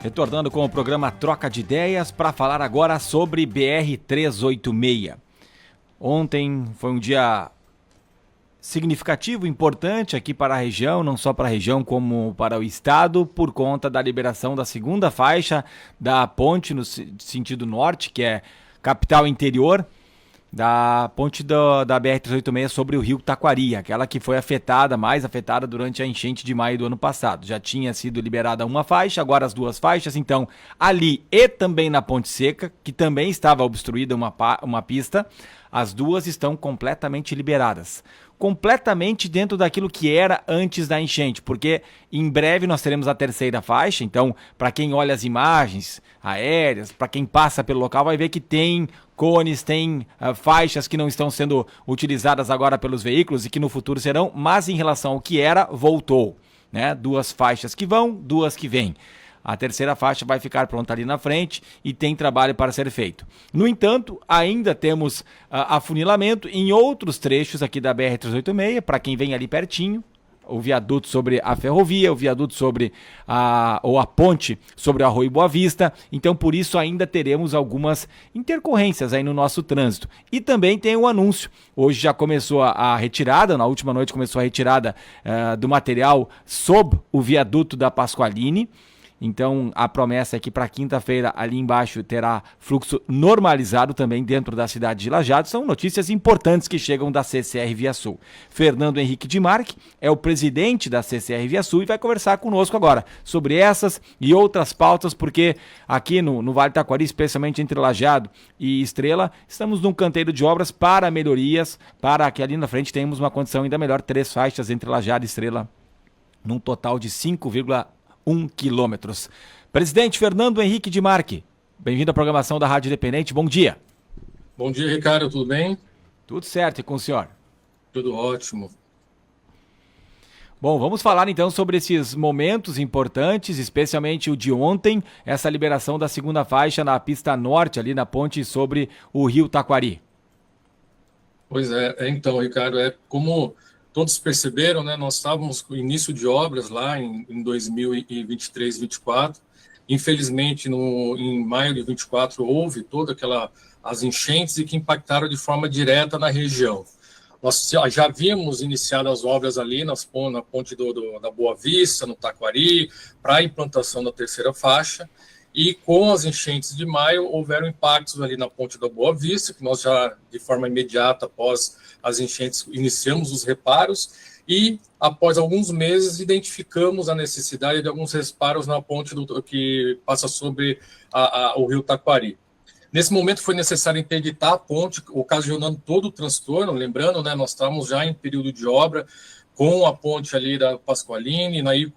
retornando com o programa Troca de Ideias para falar agora sobre BR-386. Ontem foi um dia significativo, importante aqui para a região, não só para a região como para o estado, por conta da liberação da segunda faixa da ponte no sentido norte, que é capital interior, da ponte da BR-386 sobre o rio Taquari, aquela que foi mais afetada durante a enchente de maio do ano passado. Já tinha sido liberada uma faixa, agora as duas faixas, então ali e também na Ponte Seca, que também estava obstruída uma pista, as duas estão completamente liberadas. Completamente dentro daquilo que era antes da enchente, porque em breve nós teremos a terceira faixa, então para quem olha as imagens aéreas, para quem passa pelo local vai ver que tem cones, tem faixas que não estão sendo utilizadas agora pelos veículos e que no futuro serão, mas em relação ao que era, voltou, né? Duas faixas que vão, duas que vêm. A terceira faixa vai ficar pronta ali na frente e tem trabalho para ser feito. No entanto, ainda temos afunilamento em outros trechos aqui da BR-386, para quem vem ali pertinho, o viaduto sobre a ferrovia, o viaduto sobre a ponte sobre o Arroio Boa Vista. Então, por isso, ainda teremos algumas intercorrências aí no nosso trânsito. E também tem um anúncio. Hoje já começou a retirada, na última noite começou a retirada do material sob o viaduto da Pasqualini. Então, a promessa é que para quinta-feira, ali embaixo, terá fluxo normalizado também dentro da cidade de Lajeado. São notícias importantes que chegam da CCR Via Sul. Fernando Henrique de Marque é o presidente da CCR Via Sul e vai conversar conosco agora sobre essas e outras pautas, porque aqui no Vale do Taquari, especialmente entre Lajeado e Estrela, estamos num canteiro de obras para melhorias, para que ali na frente tenhamos uma condição ainda melhor, 3 faixas entre Lajeado e Estrela, num total de 5,1 quilômetros. Presidente Fernando Henrique de Marque, bem-vindo à programação da Rádio Independente, bom dia. Bom dia, Ricardo, tudo bem? Tudo certo, e com o senhor? Tudo ótimo. Bom, vamos falar então sobre esses momentos importantes, especialmente o de ontem, essa liberação da segunda faixa na pista norte, ali na ponte sobre o rio Taquari. Pois então, Ricardo, como todos perceberam, né, nós estávamos com o início de obras lá em 2023, 2024. Infelizmente, em maio de 2024, houve as enchentes e que impactaram de forma direta na região. Nós já havíamos iniciado as obras ali na ponte da Boa Vista, no Taquari, para a implantação da terceira faixa. E com as enchentes de maio, houveram impactos ali na ponte da Boa Vista, que nós já, de forma imediata, após as enchentes, iniciamos os reparos. E, após alguns meses, identificamos a necessidade de alguns reparos na ponte que passa sobre o rio Taquari. Nesse momento, foi necessário interditar a ponte, ocasionando todo o transtorno. Lembrando, né, nós estávamos já em período de obra com a ponte ali da Pasqualini, aí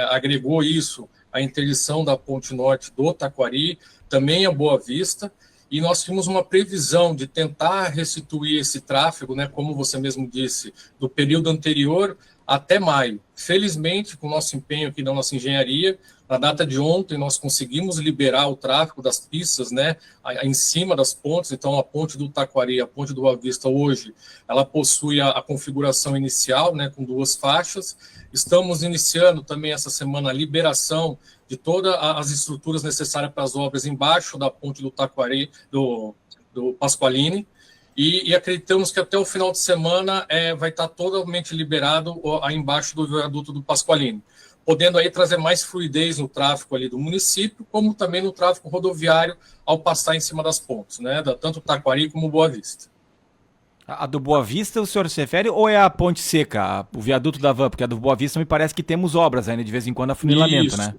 agregou isso a interdição da ponte norte do Taquari, também a Boa Vista, e nós tínhamos uma previsão de tentar restituir esse tráfego, né, como você mesmo disse, do período anterior até maio. Felizmente, com o nosso empenho aqui da nossa engenharia, na data de ontem nós conseguimos liberar o tráfego das pistas, né, em cima das pontes. Então a ponte do Taquari, a ponte do Boa Vista hoje, ela possui a configuração inicial, né, com 2 faixas. Estamos iniciando também essa semana a liberação de todas as estruturas necessárias para as obras embaixo da ponte do Taquari, do Pasqualini. E acreditamos que até o final de semana vai estar totalmente liberado aí embaixo do viaduto do Pasqualini, podendo aí trazer mais fluidez no tráfego ali do município, como também no tráfego rodoviário ao passar em cima das pontes, né, tanto Taquari como Boa Vista. A do Boa Vista o senhor se refere ou é a Ponte Seca, o viaduto da Van? Porque a do Boa Vista me parece que temos obras ainda, de vez em quando, afunilamento, Isso. né?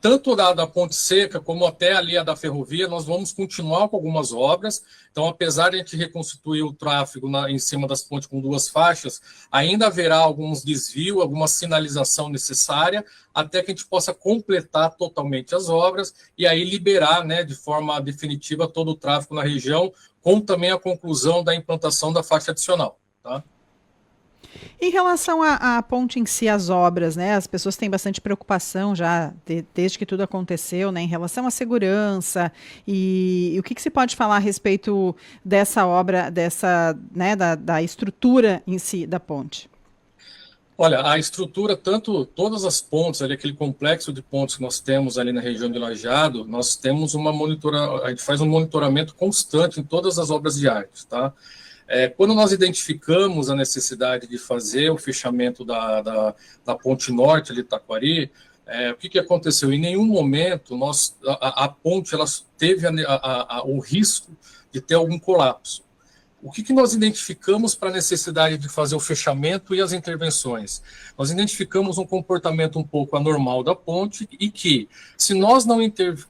Tanto da Ponte Seca como até ali a da ferrovia, nós vamos continuar com algumas obras. Então, apesar de a gente reconstituir o tráfego em cima das pontes com 2 faixas, ainda haverá alguns desvios, alguma sinalização necessária, até que a gente possa completar totalmente as obras e aí liberar, né, de forma definitiva todo o tráfego na região, com também a conclusão da implantação da faixa adicional, tá? Em relação à ponte em si, as obras, né? As pessoas têm bastante preocupação já desde que tudo aconteceu, né? Em relação à segurança e o que se pode falar a respeito dessa obra, né? Da estrutura em si da ponte? Olha, a estrutura, todas as pontes, ali, aquele complexo de pontes que nós temos ali na região de Lajeado, nós temos a gente faz um monitoramento constante em todas as obras de arte, tá? Quando nós identificamos a necessidade de fazer o fechamento da ponte norte ali de Taquari, o que aconteceu? Em nenhum momento a ponte ela teve o risco de ter algum colapso. O que nós identificamos para a necessidade de fazer o fechamento e as intervenções? Nós identificamos um comportamento um pouco anormal da ponte e que, se nós não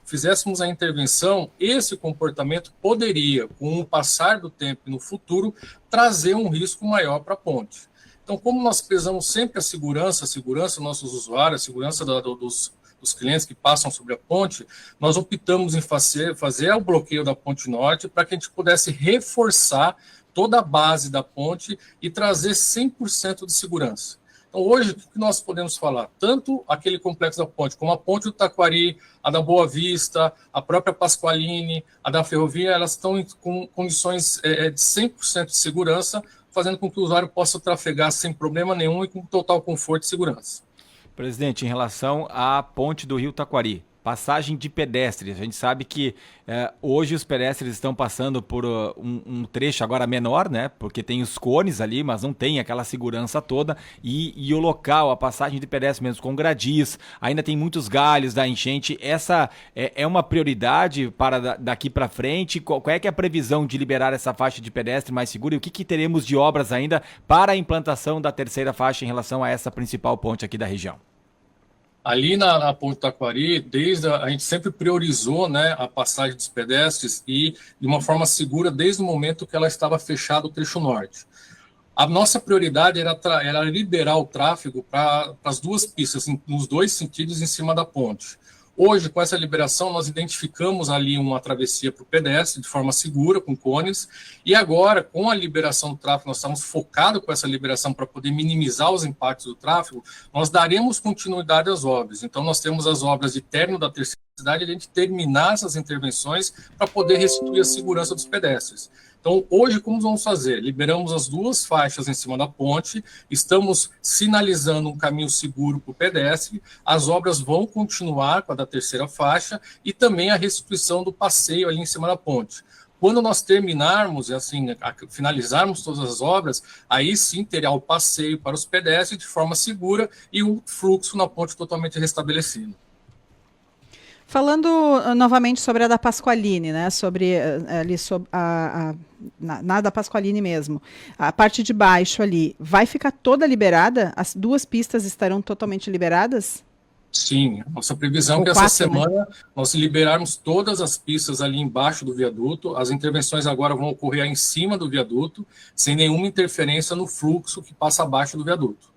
fizéssemos a intervenção, esse comportamento poderia, com o passar do tempo e no futuro, trazer um risco maior para a ponte. Então, como nós prezamos sempre a segurança dos nossos usuários, a segurança dos clientes que passam sobre a ponte, nós optamos em fazer o bloqueio da ponte norte para que a gente pudesse reforçar toda a base da ponte e trazer 100% de segurança. Então, hoje, o que nós podemos falar? Tanto aquele complexo da ponte, como a ponte do Taquari, a da Boa Vista, a própria Pasqualini, a da Ferrovia, elas estão com condições de 100% de segurança, fazendo com que o usuário possa trafegar sem problema nenhum e com total conforto e segurança. Presidente, em relação à ponte do Rio Taquari, passagem de pedestres, a gente sabe que hoje os pedestres estão passando por um trecho agora menor, né? Porque tem os cones ali, mas não tem aquela segurança toda e o local, a passagem de pedestres mesmo com gradis, ainda tem muitos galhos da enchente. Essa é uma prioridade para daqui para frente? Qual é que é a previsão de liberar essa faixa de pedestre mais segura e o que teremos de obras ainda para a implantação da terceira faixa em relação a essa principal ponte aqui da região? Ali na Ponte Taquari, a gente sempre priorizou, né, a passagem dos pedestres e de uma forma segura desde o momento que ela estava fechada o trecho norte. A nossa prioridade era liberar o tráfego para as duas pistas, nos dois sentidos em cima da ponte. Hoje, com essa liberação, nós identificamos ali uma travessia para o pedestre de forma segura, com cones, e agora, com a liberação do tráfego, nós estamos focados com essa liberação para poder minimizar os impactos do tráfego, nós daremos continuidade às obras. Então, nós temos as obras de término da terceira cidade, a gente terminar essas intervenções para poder restituir a segurança dos pedestres. Então, hoje, como vamos fazer? Liberamos as duas faixas em cima da ponte, estamos sinalizando um caminho seguro para o pedestre, as obras vão continuar com a da terceira faixa e também a restituição do passeio ali em cima da ponte. Quando nós terminarmos, finalizarmos todas as obras, aí sim terá o passeio para os pedestres de forma segura e o fluxo na ponte totalmente restabelecido. Falando novamente sobre a da Pasqualini, né? Sobre na da Pasqualini mesmo, a parte de baixo ali, vai ficar toda liberada? As duas pistas estarão totalmente liberadas? Sim, nossa previsão é que essa semana nós liberarmos todas as pistas ali embaixo do viaduto. As intervenções agora vão ocorrer em cima do viaduto, sem nenhuma interferência no fluxo que passa abaixo do viaduto.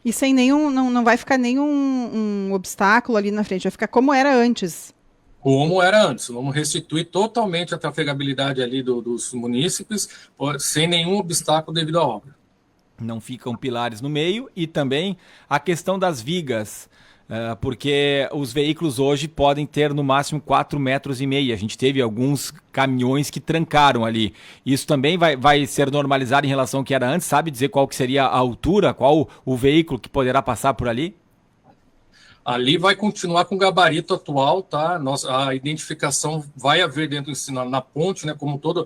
E sem não vai ficar nenhum obstáculo ali na frente, vai ficar como era antes. Como era antes, vamos restituir totalmente a trafegabilidade ali dos munícipes, sem nenhum obstáculo devido à obra. Não ficam pilares no meio e também a questão das vigas, porque os veículos hoje podem ter no máximo 4,5 metros. A gente teve alguns caminhões que trancaram ali. Isso também vai ser normalizado em relação ao que era antes? Sabe dizer qual que seria a altura, qual o veículo que poderá passar por ali? Ali vai continuar com o gabarito atual, tá? A identificação vai haver dentro na ponte, né? Como toda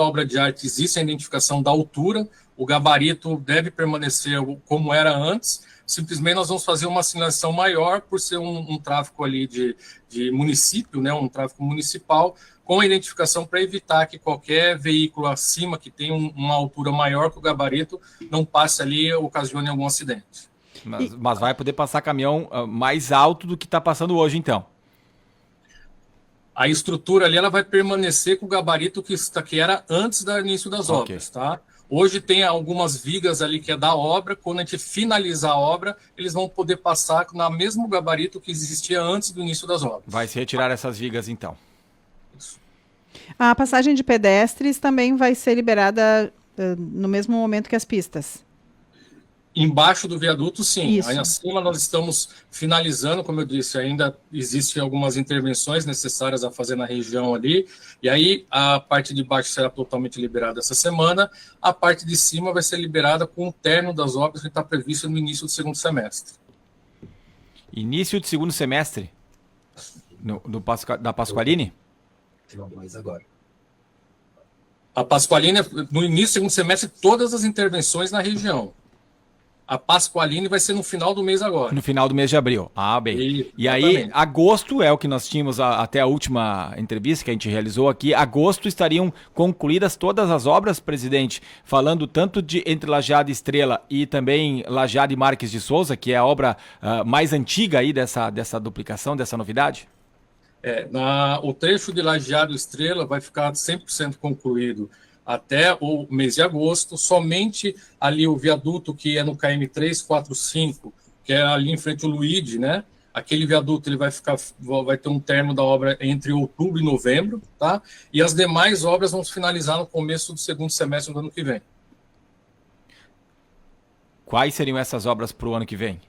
obra de arte, existe a identificação da altura, o gabarito deve permanecer como era antes, simplesmente nós vamos fazer uma sinalização maior por ser um tráfego ali de município, né? Um tráfego municipal, com a identificação para evitar que qualquer veículo acima que tenha uma altura maior que o gabarito não passe ali e ocasione algum acidente. Mas vai poder passar caminhão mais alto do que está passando hoje, então? A estrutura ali ela vai permanecer com o gabarito que era antes do início das obras, tá? Hoje tem algumas vigas ali que é da obra, quando a gente finalizar a obra, eles vão poder passar no mesmo gabarito que existia antes do início das obras. Vai se retirar essas vigas, então? Isso. A passagem de pedestres também vai ser liberada no mesmo momento que as pistas? Embaixo do viaduto, sim. Isso. Aí acima nós estamos finalizando, como eu disse, ainda existem algumas intervenções necessárias a fazer na região ali, e aí a parte de baixo será totalmente liberada essa semana, a parte de cima vai ser liberada com o término das obras que está previsto no início do segundo semestre. Início de segundo semestre da Pasqualini? Não, mais agora. A Pasqualini, no início do segundo semestre, todas as intervenções na região. A Pasqualini vai ser no final do mês agora. No final do mês de abril. Ah, bem. E aí, agosto é o que nós tínhamos até a última entrevista que a gente realizou aqui. Agosto estariam concluídas todas as obras, presidente, falando tanto de entre Lajeado e Estrela e também Lajeado e Marques de Souza, que é a obra mais antiga aí dessa duplicação, dessa novidade? O trecho de Lajeado e Estrela vai ficar 100% concluído até o mês de agosto, somente ali o viaduto que é no KM 345, que é ali em frente ao Luíde, né? Aquele viaduto ele vai ter um término da obra entre outubro e novembro, tá? E as demais obras vão se finalizar no começo do segundo semestre do ano que vem. Quais seriam essas obras para o ano que vem?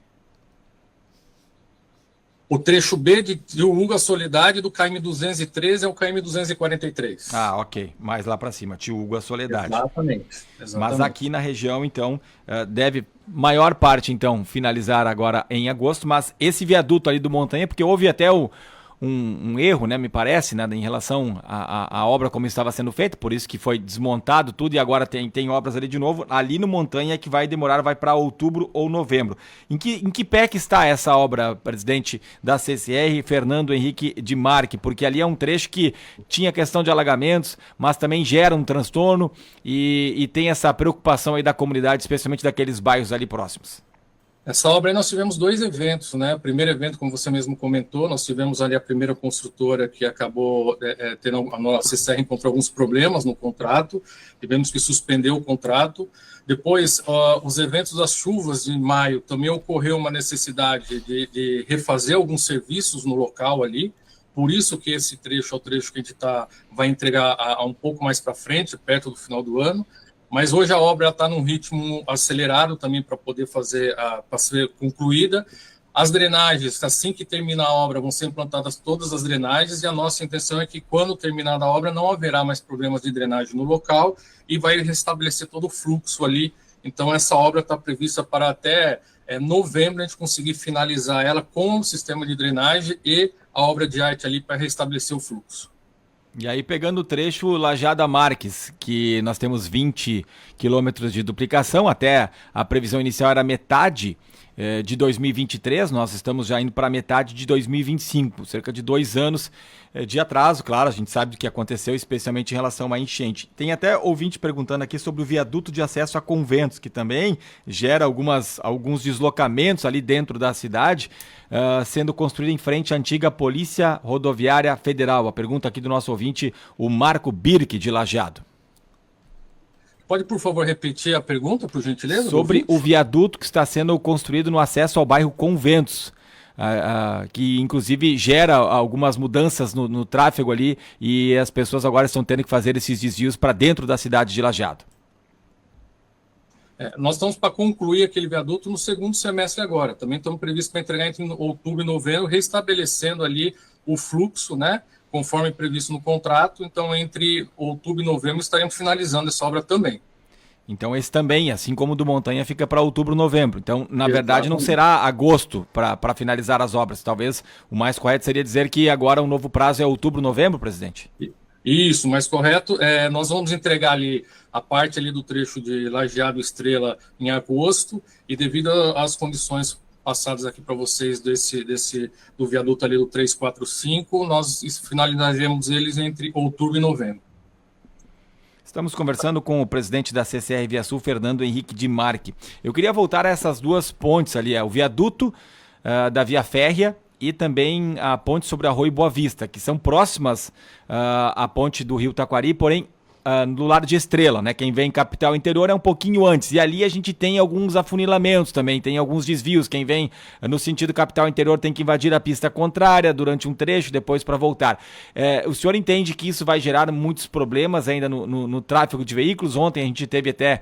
O trecho B de Uruga Soledade do KM 213 ao KM 243. Ah, ok. Mais lá para cima, Tiúga Soledade. Exatamente. Mas aqui na região, então, deve maior parte, então, finalizar agora em agosto, mas esse viaduto ali do Montanha, porque houve até um erro, né, me parece, né, em relação à obra como estava sendo feita, por isso que foi desmontado tudo e agora tem obras ali de novo. Ali no Montanha é que vai demorar, vai para outubro ou novembro. Em que pé que está essa obra, presidente da CCR, Fernando Henrique de Marque? Porque ali é um trecho que tinha questão de alagamentos, mas também gera um transtorno e tem essa preocupação aí da comunidade, especialmente daqueles bairros ali próximos. Essa obra aí nós tivemos 2 eventos, né? O primeiro evento, como você mesmo comentou, nós tivemos ali a primeira construtora que acabou tendo, a nossa CCR encontrou alguns problemas no contrato, tivemos que suspender o contrato. Depois, os eventos das chuvas de maio, também ocorreu uma necessidade de refazer alguns serviços no local ali, por isso que esse trecho é o trecho que a gente vai entregar um pouco mais para frente, perto do final do ano. Mas hoje a obra está num ritmo acelerado também para poder para ser concluída. As drenagens, assim que terminar a obra, vão ser implantadas todas as drenagens e a nossa intenção é que quando terminar a obra não haverá mais problemas de drenagem no local e vai restabelecer todo o fluxo ali. Então essa obra está prevista para até novembro a gente conseguir finalizar ela com o sistema de drenagem e a obra de arte ali para restabelecer o fluxo. E aí, pegando o trecho Lajeado Marques, que nós temos 20 quilômetros de duplicação, até a previsão inicial era metade de 2023, nós estamos já indo para a metade de 2025, cerca de 2 anos de atraso. Claro, a gente sabe do que aconteceu, especialmente em relação à enchente. Tem até ouvinte perguntando aqui sobre o viaduto de acesso a conventos, que também gera alguns deslocamentos ali dentro da cidade, sendo construído em frente à antiga Polícia Rodoviária Federal. A pergunta aqui do nosso ouvinte, o Marco Birk, de Lajeado. Pode, por favor, repetir a pergunta, por gentileza? Sobre o viaduto que está sendo construído no acesso ao bairro Conventos, que inclusive gera algumas mudanças no tráfego ali e as pessoas agora estão tendo que fazer esses desvios para dentro da cidade de Lajeado. Nós estamos para concluir aquele viaduto no segundo semestre agora. Também estamos previstos para entregar entre outubro e novembro, restabelecendo ali o fluxo, né? Conforme previsto no contrato. Então, entre outubro e novembro, estaremos finalizando essa obra também. Então, esse também, assim como o do Montanha, fica para outubro, novembro. Então, na verdade, não será agosto para finalizar as obras. Talvez o mais correto seria dizer que agora o novo prazo é outubro, novembro, presidente? Isso, mais correto. Nós vamos entregar ali a parte ali do trecho de Lajeado Estrela em agosto e devido às condições passadas aqui para vocês do viaduto ali do 345, nós finalizaremos eles entre outubro e novembro. Estamos conversando com o presidente da CCR Via Sul, Fernando Henrique de Marque. Eu queria voltar a essas duas pontes ali, o viaduto da Via Férrea e também a ponte sobre o Arroio Boa Vista, que são próximas à ponte do Rio Taquari, porém do lado de Estrela, né? Quem vem capital interior é um pouquinho antes. E ali a gente tem alguns afunilamentos também, tem alguns desvios. Quem vem no sentido capital interior tem que invadir a pista contrária durante um trecho, depois para voltar. O senhor entende que isso vai gerar muitos problemas ainda no tráfego de veículos? Ontem a gente teve até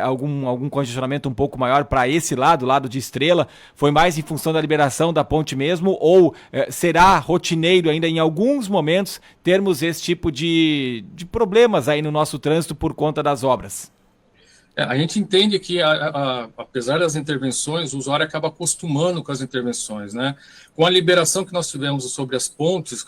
algum congestionamento um pouco maior para esse lado de Estrela. Foi mais em função da liberação da ponte mesmo? Ou será rotineiro ainda em alguns momentos termos esse tipo de problemas aí no nosso trânsito por conta das obras? A gente entende que, apesar das intervenções, o usuário acaba acostumando com as intervenções, né? Com a liberação que nós tivemos sobre as pontes,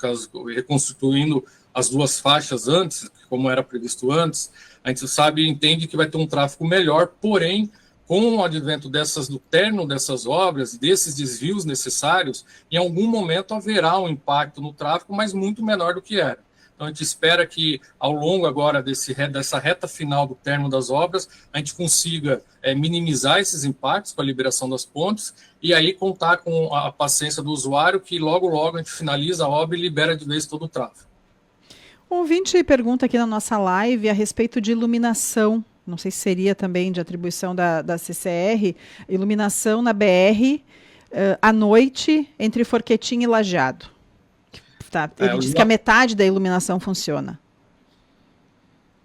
reconstituindo as duas faixas antes, como era previsto antes, a gente sabe e entende que vai ter um tráfego melhor, porém, com o advento do término dessas obras, desses desvios necessários, em algum momento haverá um impacto no tráfego, mas muito menor do que era. Então, a gente espera que, ao longo agora dessa reta final do término das obras, a gente consiga minimizar esses impactos com a liberação das pontes e aí contar com a paciência do usuário, que logo, logo a gente finaliza a obra e libera de vez todo o tráfego. O ouvinte pergunta aqui na nossa live a respeito de iluminação. Não sei se seria também de atribuição da CCR, iluminação na BR à noite entre Forquetim e Lajeado. Tá. Ele diz que a metade da iluminação funciona.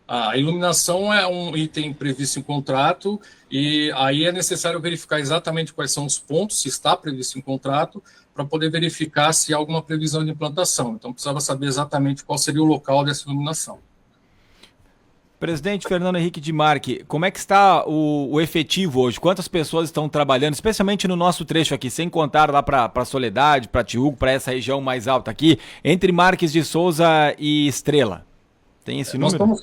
A iluminação é um item previsto em contrato e aí é necessário verificar exatamente quais são os pontos, se está previsto em contrato, para poder verificar se há alguma previsão de implantação. Então, precisava saber exatamente qual seria o local dessa iluminação. Presidente Fernando Henrique de Marque, como é que está o efetivo hoje? Quantas pessoas estão trabalhando, especialmente no nosso trecho aqui, sem contar lá para Soledade, para Tiúco, para essa região mais alta aqui, entre Marques de Souza e Estrela? Tem esse número?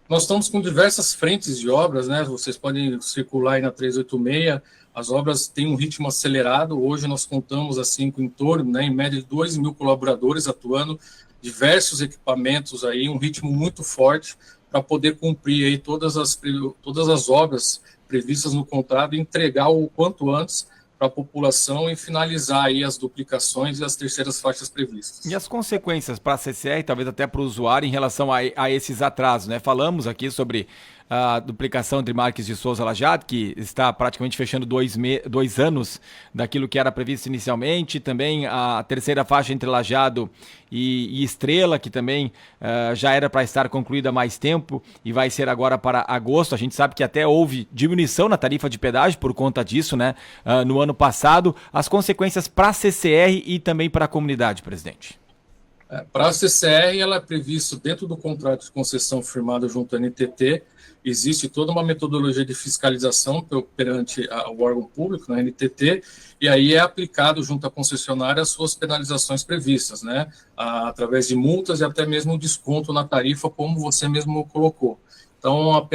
Nós estamos com diversas frentes de obras, né? Vocês podem circular aí na 386, as obras têm um ritmo acelerado. Hoje nós contamos assim com em torno, né, em média de 2.000 colaboradores atuando, diversos equipamentos aí, um ritmo muito forte, para poder cumprir aí todas as obras previstas no contrato e entregar o quanto antes para a população e finalizar aí as duplicações e as terceiras faixas previstas. E as consequências para a CCR, talvez até para o usuário, em relação a esses atrasos, né? Falamos aqui sobre a duplicação entre Marques de Souza e Lajeado, que está praticamente fechando 2 anos daquilo que era previsto inicialmente. Também a terceira faixa entre Lajeado e Estrela, que também já era para estar concluída há mais tempo e vai ser agora para agosto. A gente sabe que até houve diminuição na tarifa de pedágio por conta disso, né? No ano passado. As consequências para a CCR e também para a comunidade, presidente. Para a CCR, ela é previsto dentro do contrato de concessão firmado junto à NTT. Existe toda uma metodologia de fiscalização perante o órgão público, na NTT, e aí é aplicado junto à concessionária as suas penalizações previstas, né? Através de multas e até mesmo desconto na tarifa, como você mesmo colocou. Então,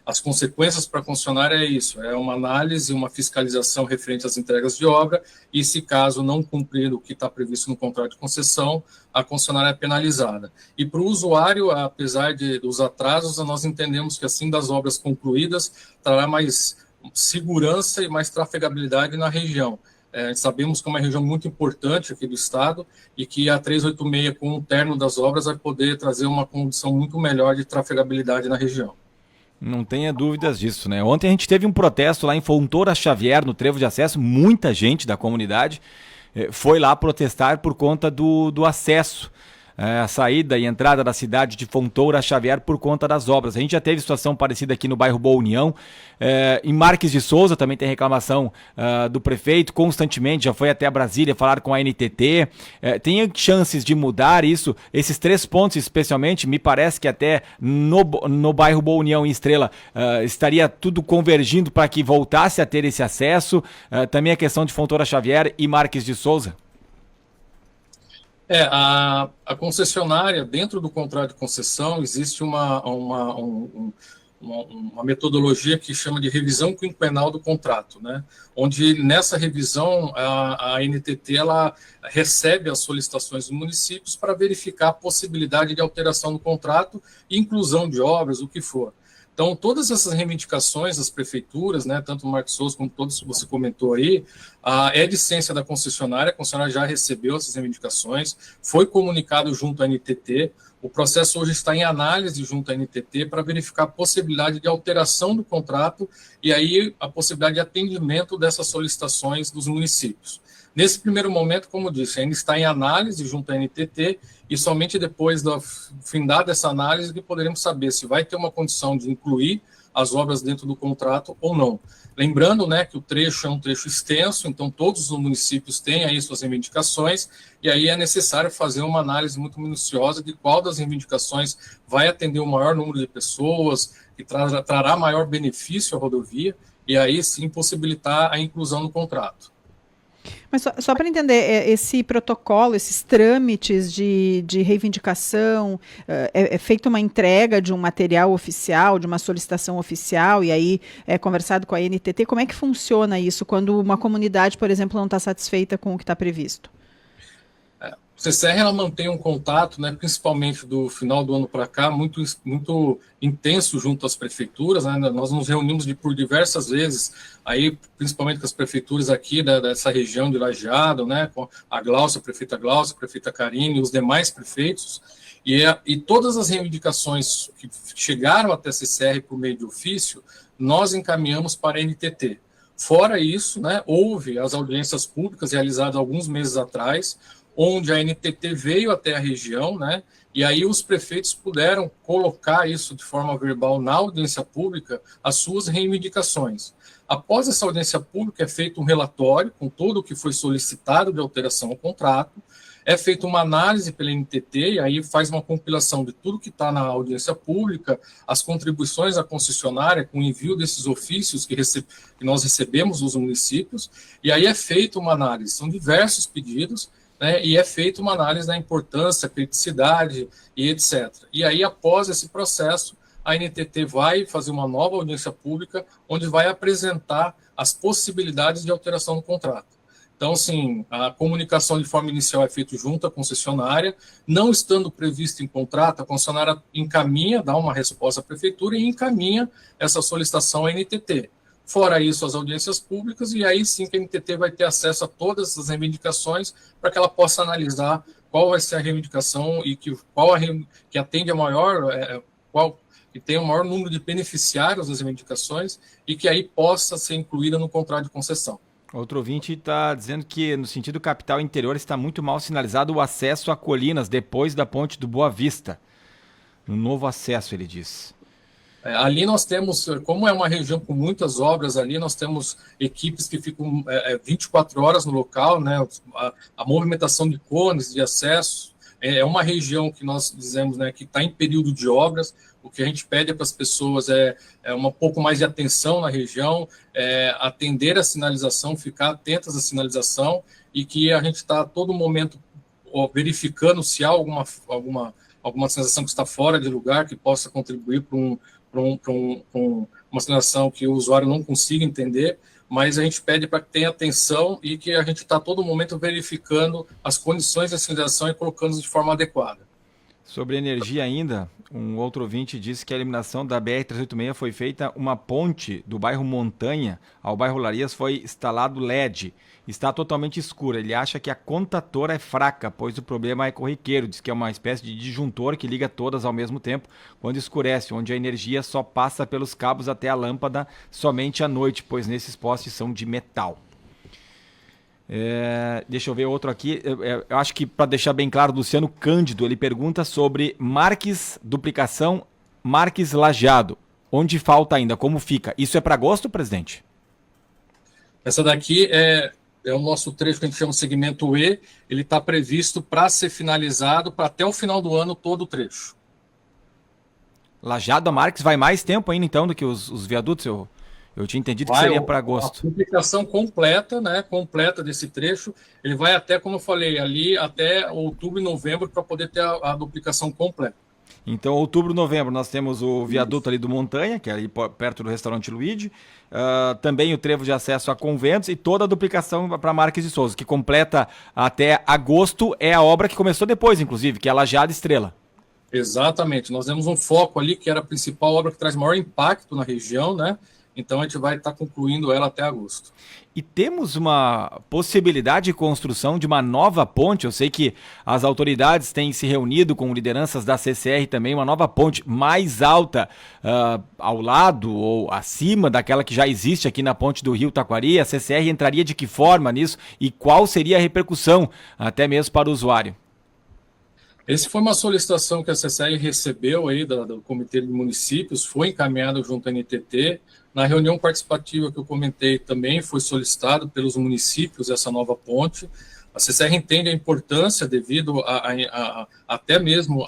as consequências para a concessionária é isso, é uma análise, uma fiscalização referente às entregas de obra, e se caso não cumprir o que está previsto no contrato de concessão, a concessionária é penalizada. E para o usuário, apesar dos atrasos, nós entendemos que assim das obras concluídas, trará mais segurança e mais trafegabilidade na região. Sabemos que é uma região muito importante aqui do estado e que a 386, com o término das obras, vai poder trazer uma condição muito melhor de trafegabilidade na região. Não tenha dúvidas disso, né? Ontem a gente teve um protesto lá em Fontoura Xavier, no trevo de acesso, muita gente da comunidade foi lá protestar por conta do acesso, a saída e entrada da cidade de Fontoura Xavier por conta das obras. A gente já teve situação parecida aqui no bairro Boa União. Em Marques de Souza também tem reclamação do prefeito constantemente, já foi até a Brasília falar com a NTT. Tem chances de mudar isso? Esses 3 pontos especialmente, me parece que até no bairro Boa União e Estrela estaria tudo convergindo para que voltasse a ter esse acesso. Também a questão de Fontoura Xavier e Marques de Souza. A concessionária, dentro do contrato de concessão, existe uma metodologia que chama de revisão quinquenal do contrato, né? Onde nessa revisão a NTT ela recebe as solicitações dos municípios para verificar a possibilidade de alteração do contrato e inclusão de obras, o que for. Então, todas essas reivindicações das prefeituras, né, tanto o Marcos Souza como todos que você comentou aí, é de ciência da concessionária, a concessionária já recebeu essas reivindicações, foi comunicado junto à NTT, o processo hoje está em análise junto à NTT para verificar a possibilidade de alteração do contrato e aí a possibilidade de atendimento dessas solicitações dos municípios. Nesse primeiro momento, como eu disse, ainda está em análise junto à NTT e somente depois do findar dessa análise que poderemos saber se vai ter uma condição de incluir as obras dentro do contrato ou não. Lembrando, né, que o trecho é um trecho extenso, então todos os municípios têm aí suas reivindicações e aí é necessário fazer uma análise muito minuciosa de qual das reivindicações vai atender o maior número de pessoas, que trará maior benefício à rodovia e aí sim possibilitar a inclusão no contrato. Mas só para entender, esse protocolo, esses trâmites de reivindicação, é feita uma entrega de um material oficial, de uma solicitação oficial, e aí é conversado com a NTT. Como é que funciona isso quando uma comunidade, por exemplo, não está satisfeita com o que está previsto? O CCR ela mantém um contato, né, principalmente do final do ano para cá, muito intenso junto às prefeituras, né, nós nos reunimos por diversas vezes, aí, principalmente com as prefeituras aqui dessa região de Lajeado, né, com a Glaucia, a prefeita Karine e os demais prefeitos, e todas as reivindicações que chegaram até a CCR por meio de ofício, nós encaminhamos para a NTT. Fora isso, né, houve as audiências públicas realizadas alguns meses atrás, onde a NTT veio até a região, né, e aí os prefeitos puderam colocar isso de forma verbal na audiência pública, as suas reivindicações. Após essa audiência pública, é feito um relatório com tudo o que foi solicitado de alteração ao contrato, é feita uma análise pela NTT, e aí faz uma compilação de tudo que está na audiência pública, as contribuições à concessionária, com o envio desses ofícios que nós recebemos dos municípios, e aí é feita uma análise, são diversos pedidos, né, e é feita uma análise da importância, criticidade e etc. E aí, após esse processo, a NTT vai fazer uma nova audiência pública, onde vai apresentar as possibilidades de alteração do contrato. Então, assim, a comunicação de forma inicial é feita junto à concessionária, não estando previsto em contrato, a concessionária encaminha, dá uma resposta à prefeitura e encaminha essa solicitação à NTT. Fora isso, as audiências públicas, e aí sim que a NTT vai ter acesso a todas as reivindicações para que ela possa analisar qual vai ser a reivindicação e que atende a maior, qual que tem o maior número de beneficiários das reivindicações e que aí possa ser incluída no contrato de concessão. Outro ouvinte está dizendo que no sentido capital interior está muito mal sinalizado o acesso a Colinas depois da ponte do Boa Vista. Um novo acesso, ele diz. Ali nós temos, como é uma região com muitas obras ali, nós temos equipes que ficam 24 horas no local, né? A movimentação de cones, de acesso, é uma região que nós dizemos, né, que está em período de obras. O que a gente pede para as pessoas é um pouco mais de atenção na região, atender a sinalização, ficar atentas à sinalização e que a gente está a todo momento verificando se há alguma sinalização que está fora de lugar que possa contribuir para uma sinalização que o usuário não consiga entender, mas a gente pede para que tenha atenção e que a gente está a todo momento verificando as condições da sinalização e colocando de forma adequada. Sobre energia ainda, um outro ouvinte disse que a eliminação da BR-386 foi feita uma ponte do bairro Montanha ao bairro Larias, foi instalado LED. Está totalmente escura. Ele acha que a contatora é fraca, pois o problema é corriqueiro. Diz que é uma espécie de disjuntor que liga todas ao mesmo tempo quando escurece, onde a energia só passa pelos cabos até a lâmpada somente à noite, pois nesses postes são de metal. Deixa eu ver outro aqui. Eu acho que para deixar bem claro, Luciano Cândido, ele pergunta sobre Marques duplicação, Marques Lajeado. Onde falta ainda? Como fica? Isso é para agosto, presidente? Essa daqui é o nosso trecho que a gente chama de segmento E. Ele está previsto para ser finalizado para até o final do ano todo o trecho. Lajeado a Marques vai mais tempo ainda então do que os viadutos? Eu tinha entendido que seria para agosto. A duplicação completa, né, completa desse trecho, ele vai até, como eu falei, ali até outubro e novembro para poder ter a duplicação completa. Então, outubro e novembro, nós temos o viaduto ali do Montanha, que é ali perto do restaurante Luigi, também o trevo de acesso a Conventos e toda a duplicação para Marques de Souza, que completa até agosto, é a obra que começou depois, inclusive, que é a Lajeado Estrela. Exatamente, nós demos um foco ali que era a principal obra que traz maior impacto na região, né? Então a gente vai estar concluindo ela até agosto. E temos uma possibilidade de construção de uma nova ponte. Eu sei que as autoridades têm se reunido com lideranças da CCR também, uma nova ponte mais alta ao lado ou acima daquela que já existe aqui na ponte do Rio Taquari. A CCR entraria de que forma nisso e qual seria a repercussão até mesmo para o usuário? Essa foi uma solicitação que a CCR recebeu aí do Comitê de Municípios, foi encaminhado junto à NTT. Na reunião participativa que eu comentei também foi solicitado pelos municípios essa nova ponte. A CCR entende a importância devido até mesmo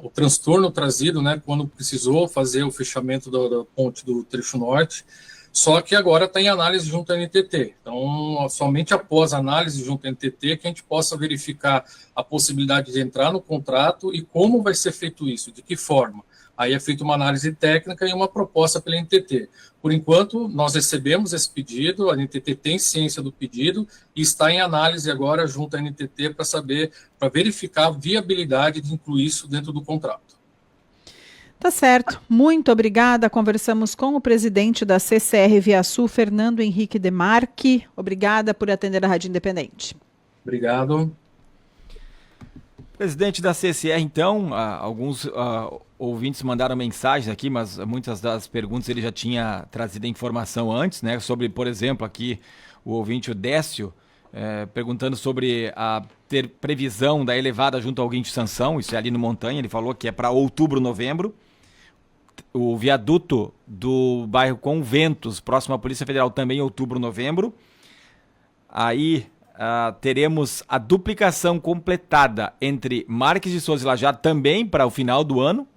o transtorno trazido, né, quando precisou fazer o fechamento da ponte do trecho norte. Só que agora está em análise junto à NTT. Então, somente após a análise junto à NTT que a gente possa verificar a possibilidade de entrar no contrato e como vai ser feito isso, de que forma. Aí é feita uma análise técnica e uma proposta pela NTT. Por enquanto, nós recebemos esse pedido, a NTT tem ciência do pedido e está em análise agora junto à NTT para verificar a viabilidade de incluir isso dentro do contrato. Tá certo. Muito obrigada. Conversamos com o presidente da CCR Viasul, Fernando Henrique Demarque. Obrigada por atender a Rádio Independente. Obrigado. Presidente da CCR, então, alguns ouvintes mandaram mensagens aqui, mas muitas das perguntas ele já tinha trazido a informação antes, né? Sobre, por exemplo, aqui o ouvinte, o Décio, perguntando sobre a ter previsão da elevada junto ao Guincho Sansão, isso é ali no Montanha, ele falou que é para outubro, novembro. O viaduto do bairro Conventos, próximo à Polícia Federal, também em outubro, novembro. Aí teremos a duplicação completada entre Marques de Souza e Lajeado também para o final do ano.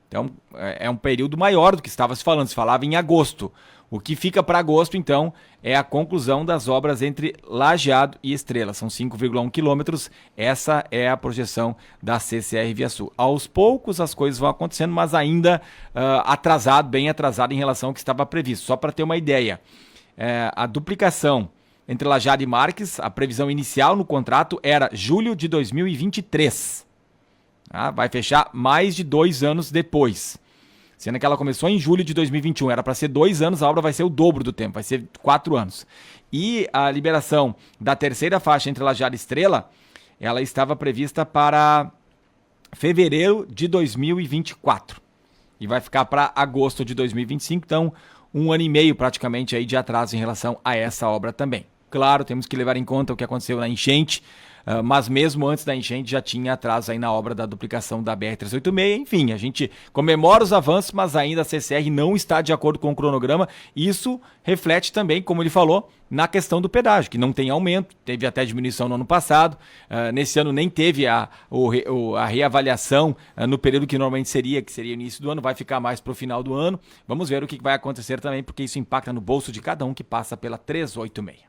Então é um período maior do que estava se falando, se falava em agosto. O que fica para agosto, então, é a conclusão das obras entre Lajeado e Estrela. São 5,1 quilômetros. Essa é a projeção da CCR Viasul. Aos poucos as coisas vão acontecendo, mas ainda bem atrasado em relação ao que estava previsto. Só para ter uma ideia, a duplicação entre Lajeado e Marques, a previsão inicial no contrato era julho de 2023. Vai fechar mais de 2 anos depois. Sendo que ela começou em julho de 2021, era para ser 2 anos, a obra vai ser o dobro do tempo, vai ser 4 anos. E a liberação da terceira faixa entre Lajeado e Estrela, ela estava prevista para fevereiro de 2024. E vai ficar para agosto de 2025, então 1 ano e meio praticamente aí de atraso em relação a essa obra também. Claro, temos que levar em conta o que aconteceu na enchente, mas mesmo antes da enchente já tinha atraso aí na obra da duplicação da BR-386. Enfim, a gente comemora os avanços, mas ainda a CCR não está de acordo com o cronograma. Isso reflete também, como ele falou, na questão do pedágio, que não tem aumento, teve até diminuição no ano passado. Nesse ano nem teve a reavaliação no período que normalmente seria, que seria o início do ano, vai ficar mais para o final do ano. Vamos ver o que vai acontecer também, porque isso impacta no bolso de cada um que passa pela 386.